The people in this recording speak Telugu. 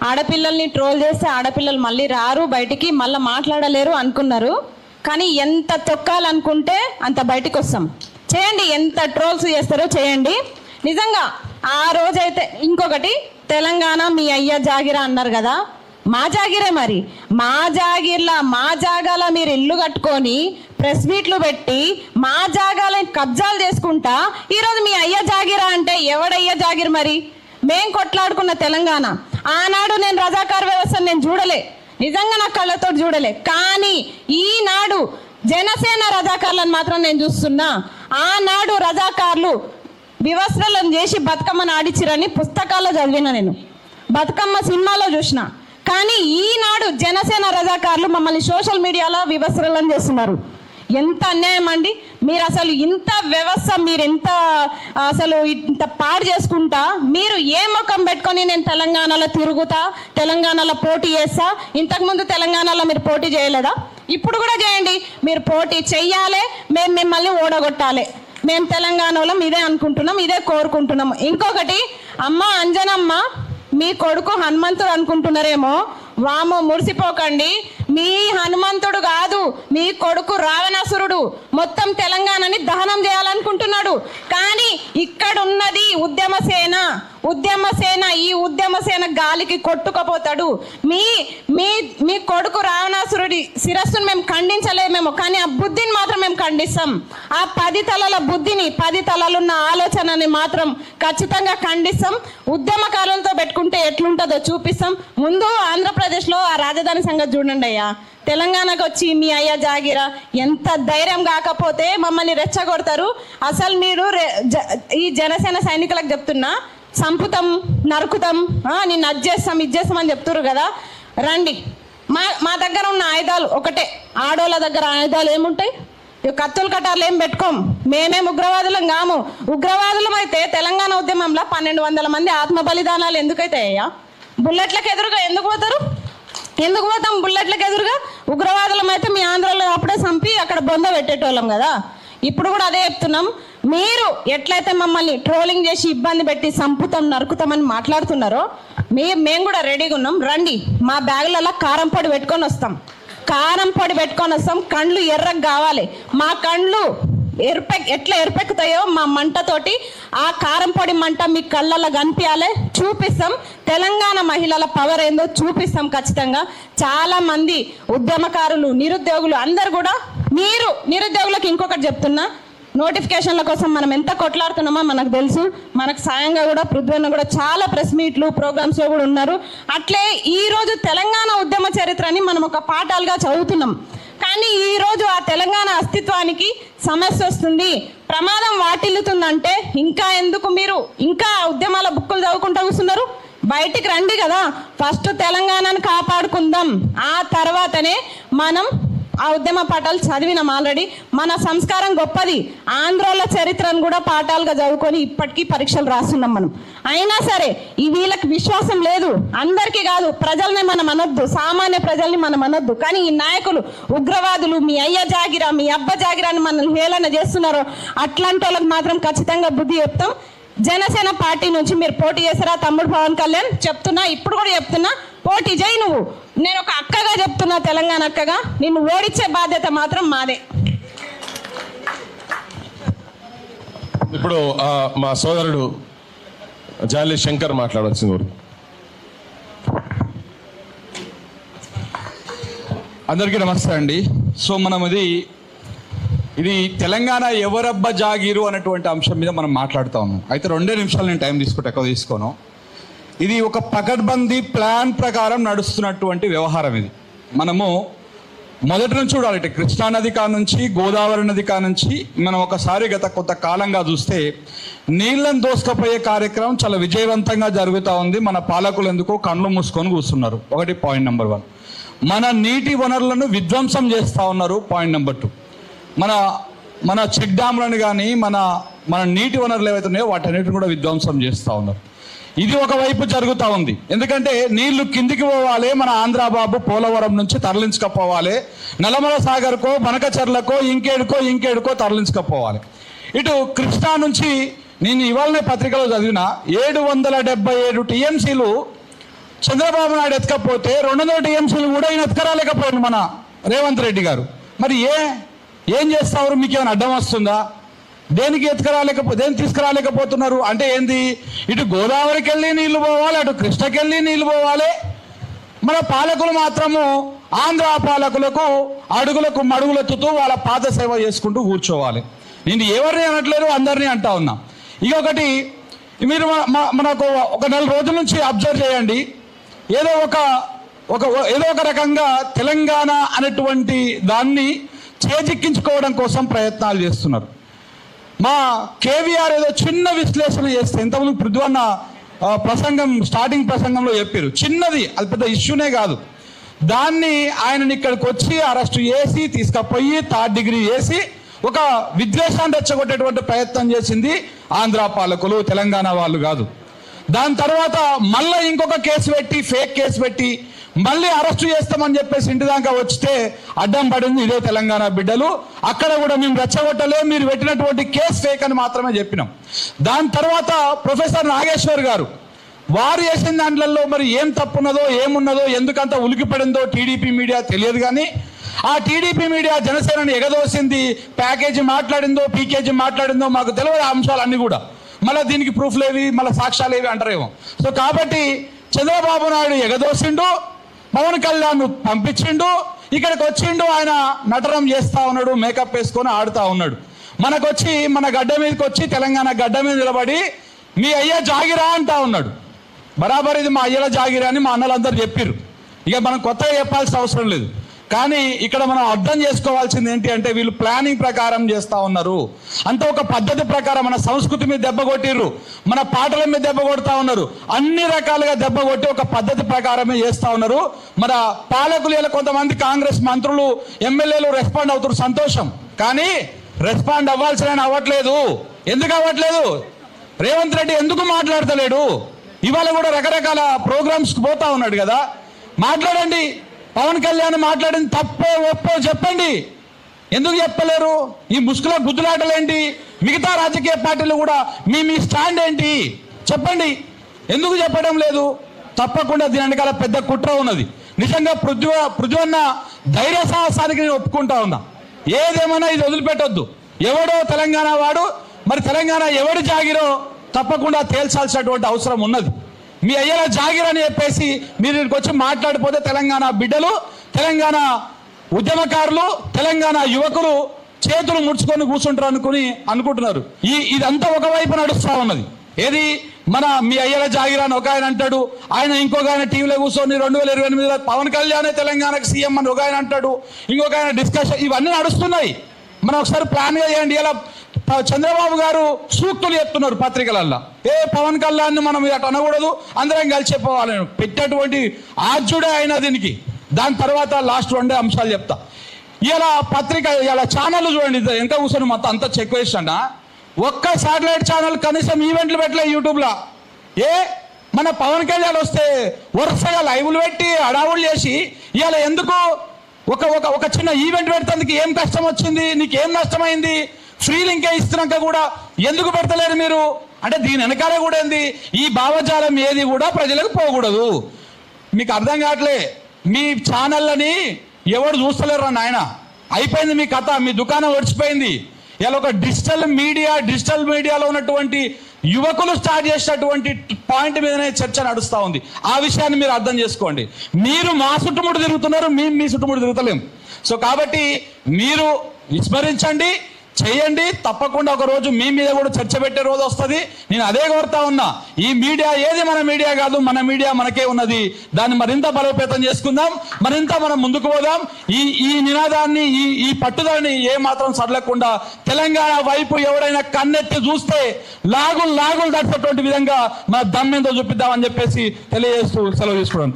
ఆడపిల్లల్ని ట్రోల్ చేస్తే ఆడపిల్లలు మళ్ళీ రారు బయటికి, మళ్ళీ మాట్లాడలేరు అనుకున్నారు. కానీ ఎంత తొక్కాలనుకుంటే అంత బయటికి వస్తాం. చేయండి, ఎంత ట్రోల్స్ చేస్తారో చేయండి. నిజంగా ఆ రోజైతే ఇంకొకటి, తెలంగాణ మీ అయ్య జాగిరా అన్నారు కదా, మా జాగిరే. మరి మా జాగిర్లా మా జాగాల మీరు ఇల్లు కట్టుకొని ప్రెస్ మీట్లు పెట్టి మా జాగాలని కబ్జాలు చేసుకుంటా ఈరోజు మీ అయ్య జాగిరా అంటే ఎవడయ్య జాగిర్? మరి మేం కొట్లాడుకున్న తెలంగాణ ఆనాడు నేను రజాకార్ వ్యవస్థను నేను చూడలే, నిజంగా నా కళ్ళతో చూడలే. కానీ ఈనాడు జనసేన రజాకార్లను మాత్రం నేను చూస్తున్నా. ఆనాడు రజాకార్లు వివస్త్రలను చేసి బతుకమ్మను ఆడిచ్చిరని పుస్తకాల్లో చదివిన, నేను బతుకమ్మ సినిమాలో చూసిన. కానీ ఈనాడు జనసేన రజాకార్లు మమ్మల్ని సోషల్ మీడియాలో వివస్త్రలను చేస్తున్నారు. ఎంత అన్యాయం అండి! మీరు అసలు ఇంత వ్యవస్థ మీరు ఎంత అసలు ఇంత పాడు చేసుకుంటా మీరు ఏ ముఖం పెట్టుకొని నేను తెలంగాణలో తిరుగుతా, తెలంగాణలో పోటీ చేస్తా? ఇంతకుముందు తెలంగాణలో మీరు పోటీ చేయలేదా? ఇప్పుడు కూడా చేయండి. మీరు పోటీ చెయ్యాలి, మేము మిమ్మల్ని ఓడగొట్టాలి. మేము తెలంగాణలో ఇదే అనుకుంటున్నాం, ఇదే కోరుకుంటున్నాం. ఇంకొకటి, అమ్మ అంజనమ్మ మీ కొడుకు హనుమంతుడు అనుకుంటున్నారేమో, వామో మురిసిపోకండి. మీ హనుమంతుడు కాదు, మీ కొడుకు రావణాసురుడు. మొత్తం తెలంగాణని దహనం చేయాలనుకుంటున్నాడు. కానీ ఇక్కడ ఉన్నది ఉద్యమసేన. ఈ ఉద్యమసేన గాలికి కొట్టుకుపోతాడు. మీ మీ మీ కొడుకు రావణాసురుడి శిరస్సును మేము ఖండించలేమేమో, కానీ ఆ బుద్ధిని మాత్రం మేము ఖండిస్తాం. ఆ 10 తలల బుద్ధిని, 10 తలలున్న ఆలోచనని మాత్రం ఖచ్చితంగా ఖండిస్తాం. ఉద్యమకారులతో పెట్టుకుంటే ఎట్లుంటుందో చూపిస్తాం. ముందు ఆంధ్రప్రదేశ్లో ఆ రాజధాని సంగతి చూడండి అయ్యా. తెలంగాణకు వచ్చి మీ అయ్య జాగిరా, ఎంత ధైర్యం కాకపోతే మమ్మల్ని రెచ్చగొడతారు. అసలు మీరు ఈ జనసేన సైనికులకు చెప్తున్నా, సంపుతాం, నరుకుతాం, నిన్ను అది చేస్తాం, ఇది చేస్తాం అని చెప్తున్నారు కదా. రండి, మా దగ్గర ఉన్న ఆయుధాలు ఒకటే. ఆడోళ్ళ దగ్గర ఆయుధాలు ఏముంటాయి? కత్తులు కటార్లు ఏం పెట్టుకోం. మేమేం ఉగ్రవాదులం కాము. ఉగ్రవాదులం అయితే తెలంగాణ ఉద్యమంలో 1200 మంది ఆత్మ బలిదానాలు ఎందుకైతాయ్యా? బుల్లెట్లకు ఎదురుగా ఎందుకు పోతారు? ఎందుకు పోతాం బుల్లెట్లకు ఎదురుగా? ఉగ్రవాదులం అయితే మీ ఆంధ్రలో అప్పుడే చంపి అక్కడ బొంద పెట్టేటోళ్ళం కదా. ఇప్పుడు కూడా అదే చెప్తున్నాం. మీరు ఎట్లయితే మమ్మల్ని ట్రోలింగ్ చేసి ఇబ్బంది పెట్టి సంపుతాం, నరుకుతామని మాట్లాడుతున్నారో మేము కూడా రెడీగా ఉన్నాం. రండి, మా బ్యాగులలో కారం పొడి పెట్టుకొని వస్తాం. కండ్లు ఎర్రగా కావాలి. మా కండ్లు ఎట్లా ఎరుపెక్కుతాయో మా మంటతోటి ఆ కారం పొడి మంట మీ కళ్ళల్లో కనిపించాలి, చూపిస్తాం. తెలంగాణ మహిళల పవర్ ఏందో చూపిస్తాం ఖచ్చితంగా. చాలా మంది ఉద్యమకారులు, నిరుద్యోగులు అందరు కూడా, మీరు నిరుద్యోగులకు ఇంకొకటి చెప్తున్నా, నోటిఫికేషన్ల కోసం మనం ఎంత కొట్లాడుతున్నామో మనకు తెలుసు. మనకు సాయంగా కూడా పృథ్వన్న కూడా చాలా ప్రెస్ మీట్లు, ప్రోగ్రామ్స్లో కూడా ఉన్నారు. అట్లే ఈరోజు తెలంగాణ ఉద్యమ చరిత్రని మనం ఒక పాఠాలుగా చదువుతున్నాం. కానీ ఈరోజు ఆ తెలంగాణ అస్తిత్వానికి సమస్య వస్తుంది, ప్రమాదం వాటిల్లుతుందంటే ఇంకా ఎందుకు మీరు ఇంకా ఉద్యమాల బుక్కులు చదువుకుంటూ కూర్చున్నారు? బయటికి రండి కదా. ఫస్ట్ తెలంగాణను కాపాడుకుందాం, ఆ తర్వాతనే మనం ఆ ఉద్యమ పాఠాలు చదివినాం ఆల్రెడీ. మన సంస్కారం గొప్పది. ఆంధ్రోల చరిత్రను కూడా పాఠాలుగా చదువుకొని ఇప్పటికీ పరీక్షలు రాస్తున్నాం మనం. అయినా సరే ఈ వీళ్ళకి విశ్వాసం లేదు. అందరికీ కాదు, ప్రజల్ని మనం అనొద్దు, సామాన్య ప్రజల్ని మనం అనొద్దు. కానీ ఈ నాయకులు ఉగ్రవాదులు మీ అయ్య జాగిరా, మీ అబ్బ జాగిరా అని మనల్ని హేళన చేస్తున్నారు. అట్లాంటి వాళ్ళకి మాత్రం ఖచ్చితంగా బుద్ధి చెప్తాం. జనసేన పార్టీ నుంచి మీరు పోటీ చేస్తారా తమ్ముడు పవన్ కళ్యాణ్? చెప్తున్నా, ఇప్పుడు కూడా చెప్తున్నా, పోటీ చేయి నువ్వు. నేను ఒక అక్కగా చెప్తున్నా, తెలంగాణ అక్కగా, నిన్ను ఓడించే బాధ్యత మాత్రం మాదే. ఇప్పుడు మా సోదరుడు జాలి శంకర్ మాట్లాడాల్సింది. అందరికీ నమస్తే అండి. సో మనం ఇది తెలంగాణ ఎవరబ్బ జాగీరు అనేటువంటి అంశం మీద మనం మాట్లాడుతూ ఉన్నాం. అయితే 2 నిమిషాలు నేను టైం ఎక్కువ తీసుకోను. ఇది ఒక పకడ్బందీ ప్లాన్ ప్రకారం నడుస్తున్నటువంటి వ్యవహారం. ఇది మనము మొదటి నుంచి చూడాలి. కృష్ణా నది కా నుంచి, గోదావరి నది కా నుంచి మనం ఒకసారి గత కొంతకాలంగా చూస్తే నీళ్ళని దోసుకపోయే కార్యక్రమం చాలా విజయవంతంగా జరుగుతూ ఉంది. మన పాలకులు ఎందుకో కళ్ళు మూసుకొని కూర్చున్నారు. ఒకటి పాయింట్ నెంబర్ 1. మన నీటి వనరులను విధ్వంసం చేస్తూ ఉన్నారు. Point number 2. మన చెక్ డ్యామ్లను కానీ మన నీటి వనరులు ఏవైతే ఉన్నాయో వాటన్నిటిని కూడా విధ్వంసం చేస్తూ ఉన్నారు. ఇది ఒకవైపు జరుగుతూ ఉంది. ఎందుకంటే నీళ్లు కిందికి పోవాలి, మన ఆంధ్రాబాబు పోలవరం నుంచి తరలించకపోవాలి, నల్లమల సాగర్కో, బనకచర్లకో, ఇంకేడుకో తరలించకపోవాలి. ఇటు కృష్ణా నుంచి నేను ఇవాళనే పత్రికలో చదివిన 777 టీఎంసీలు చంద్రబాబు నాయుడు ఎత్తుకపోతే 200 టీఎంసీలు కూడా ఈయన ఎత్తుకరాలేకపోయింది మన రేవంత్ రెడ్డి గారు. మరి ఏం చేస్తారు? మీకు ఏమైనా అడ్డం వస్తుందా? దేనికి దేనికి తీసుకురాలేకపోతున్నారు అంటే ఏంది? ఇటు గోదావరికి వెళ్ళి నీళ్లు పోవాలి, అటు కృష్ణకి వెళ్ళి నీళ్లు పోవాలి. మన పాలకులు మాత్రము ఆంధ్ర పాలకులకు అడుగులకు మడుగులెత్తుతూ వాళ్ళ పాద సేవ చేసుకుంటూ కూర్చోవాలి. నేను ఎవరిని అనట్లేదు, అందరినీ అంటా ఉన్నా. ఇంకొకటి, మీరు మనకు ఒక 4 రోజుల నుంచి అబ్జర్వ్ చేయండి. ఏదో ఒక రకంగా తెలంగాణ అనేటువంటి దాన్ని చేజిక్కించుకోవడం కోసం ప్రయత్నాలు చేస్తున్నారు. మా కేవీఆర్ ఏదో చిన్న విశ్లేషణ చేస్తే, ఇంతకుముందు పృథ్వన్న స్టార్టింగ్ ప్రసంగంలో చెప్పారు, చిన్నది, అది పెద్ద ఇష్యూనే కాదు. దాన్ని ఆయనని ఇక్కడికి వచ్చి అరెస్టు చేసి తీసుకుపోయి 3rd డిగ్రీ చేసి ఒక విద్వేషాన్ని రెచ్చగొట్టేటువంటి ప్రయత్నం చేసింది ఆంధ్ర పాలకులు, తెలంగాణ వాళ్ళు కాదు. దాని తర్వాత మళ్ళీ ఇంకొక కేసు పెట్టి, ఫేక్ కేసు పెట్టి మళ్ళీ అరెస్టు చేస్తామని చెప్పేసి ఇంటి దాకా వచ్చితే అడ్డం పడింది ఇదే తెలంగాణ బిడ్డలు. అక్కడ కూడా మేము రెచ్చగొట్టలే, మీరు పెట్టినటువంటి కేసు ఫేక్ అని మాత్రమే చెప్పినాం. దాని తర్వాత ప్రొఫెసర్ నాగేశ్వర్ గారు వారు చేసిన దాంట్లలో మరి ఏం తప్పున్నదో ఏమున్నదో ఎందుకంత ఉలికిపడిందో టీడీపీ మీడియా తెలియదు. కానీ ఆ టీడీపీ మీడియా జనసేనని ఎగదోసింది, ప్యాకేజీ మాట్లాడిందో పీకేజీ మాట్లాడిందో మాకు తెలియదు ఆ అంశాలన్నీ కూడా. మళ్ళీ దీనికి ప్రూఫ్లేవి, మళ్ళీ సాక్ష్యాలేవి అంటారేమో. సో కాబట్టి చంద్రబాబు నాయుడు ఎగదోసిండు, పవన్ కళ్యాణ్ పంపించిండు, ఇక్కడికి వచ్చిండు, ఆయన నటనం చేస్తా ఉన్నాడు, మేకప్ వేసుకొని ఆడుతూ ఉన్నాడు. మనకొచ్చి మన గడ్డ మీదకి వచ్చి తెలంగాణ గడ్డ మీద నిలబడి మీ అయ్య జాగిరా అంటా ఉన్నాడు. బరాబర్ ఇది మా అయ్యల జాగిరా అని మా అన్నలందరూ చెప్పారు. ఇక మనం కొత్తగా చెప్పాల్సిన అవసరం లేదు. కానీ ఇక్కడ మనం అర్థం చేసుకోవాల్సింది ఏంటి అంటే, వీళ్ళు ప్లానింగ్ ప్రకారం చేస్తూ ఉన్నారు. అంత ఒక పద్ధతి ప్రకారం మన సంస్కృతి మీద దెబ్బ కొట్టిర్రు, మన పాటల మీద దెబ్బ కొడతా ఉన్నారు, అన్ని రకాలుగా దెబ్బ కొట్టి ఒక పద్ధతి ప్రకారమే చేస్తూ ఉన్నారు. మన పాలకులు ఇలా కొంతమంది కాంగ్రెస్ మంత్రులు ఎమ్మెల్యేలు రెస్పాండ్ అవుతారు, సంతోషం. కానీ రెస్పాండ్ అవ్వాల్సిన అవ్వట్లేదు. ఎందుకు అవ్వట్లేదు? రేవంత్ రెడ్డి ఎందుకు మాట్లాడతలేడు? ఇవాళ కూడా రకరకాల ప్రోగ్రామ్స్కి పోతా ఉన్నాడు కదా, మాట్లాడండి. పవన్ కళ్యాణ్ మాట్లాడింది తప్పో ఒప్పో చెప్పండి. ఎందుకు చెప్పలేరు? ఈ ముసుగుల గుద్దులాటలేంటి? మిగతా రాజకీయ పార్టీలు కూడా మీ స్టాండ్ ఏంటి చెప్పండి. ఎందుకు చెప్పడం లేదు? తప్పకుండా దీని వెనకాల పెద్ద కుట్ర ఉన్నది. నిజంగా పృథ్వన్న ధైర్య సాహసానికి నేను ఒప్పుకుంటా ఉన్నా. ఏదేమైనా ఇది వదిలిపెట్టొద్దు. ఎవడో తెలంగాణ వాడు, మరి తెలంగాణ ఎవడు జాగిరో తప్పకుండా తేల్చాల్సినటువంటి అవసరం ఉన్నది. మీ అయ్యల జాగిర్ అని చెప్పేసి మీరు వచ్చి మాట్లాడిపోతే తెలంగాణ బిడ్డలు, తెలంగాణ ఉద్యమకారులు, తెలంగాణ యువకులు చేతులు ముడుచుకొని కూర్చుంటారు అనుకుంటున్నారు. ఇదంతా ఒకవైపు నడుస్తూ ఉన్నది. ఏది మీ అయ్యల జాగిర్ అని ఒక ఆయన అంటాడు, ఆయన ఇంకొక ఆయన టీవీలో కూర్చొని 2028లో పవన్ కళ్యాణ్ తెలంగాణకు సీఎం అని ఒక ఆయన అంటాడు, ఇంకొక ఆయన డిస్కషన్, ఇవన్నీ నడుస్తున్నాయి. మనం ఒకసారి ప్లాన్గా చేయండి. ఇలా చంద్రబాబు గారు సూక్తులు చెప్తున్నారు పత్రికలల్లో, పవన్ కళ్యాణ్ మనం అటు అనకూడదు, అందరం కలిసిపోవాలని పెట్టేటువంటి ఆర్జుడే అయినా దీనికి. దాని తర్వాత లాస్ట్ 2 అంశాలు చెప్తా. ఇలా పత్రిక ఇలా ఛానల్ చూడండి, ఎంత కూర్చొని మొత్తం అంతా చెక్ వేసాడా. ఒక్క శాటిలైట్ ఛానల్ కనీసం ఈవెంట్లు పెట్టలే యూట్యూబ్లో. మన పవన్ కళ్యాణ్ వస్తే వరుసగా లైవ్లు పెట్టి అడావులు చేసి ఇలా ఎందుకు ఒక చిన్న ఈవెంట్ పెడతానికి ఏం కష్టం వచ్చింది? నీకేం నష్టమైంది? ఫ్రీ లింకే ఇస్తున్నాక కూడా ఎందుకు పెడతలేరు మీరు అంటే దీని వెనకాలే కూడా ఏంది? ఈ భావజాలం ఏది కూడా ప్రజలకు పోకూడదు. మీకు అర్థం కావట్లే. మీ ఛానళ్ళని ఎవరు చూస్తలేరు నాయన. అయిపోయింది మీ కథ, మీ దుకాణం ఒడిచిపోయింది. ఇలా ఒక డిజిటల్ మీడియాలో ఉన్నటువంటి యువకులు స్టార్ట్ చేసినటువంటి పాయింట్ మీదనే చర్చ నడుస్తూ ఉంది. ఆ విషయాన్ని మీరు అర్థం చేసుకోండి. మీరు మా చుట్టుముట్టు తిరుగుతున్నారు, మేము మీ చుట్టుముట్టు తిరుగుతలేం. సో కాబట్టి మీరు విస్మరించండి, చేయండి. తప్పకుండా ఒక రోజు మీ మీద కూడా చర్చ పెట్టే రోజు వస్తుంది. నేను అదే కోరుతా ఉన్నా. ఈ మీడియా ఏది మన మీడియా కాదు, మన మీడియా మనకే ఉన్నది. దాన్ని మరింత బలోపేతం చేసుకుందాం, మరింత మనం ముందుకు పోదాం. ఈ నినాదాన్ని, ఈ పట్టుదలని ఏ మాత్రం సడలకుండా తెలంగాణ వైపు ఎవరైనా కన్నెత్తి చూస్తే లాగులు దడిచేటువంటి విధంగా మన దమ్మెంతో చూపిద్దామని చెప్పేసి తెలియజేస్తూ సెలవు తీసుకోవడం.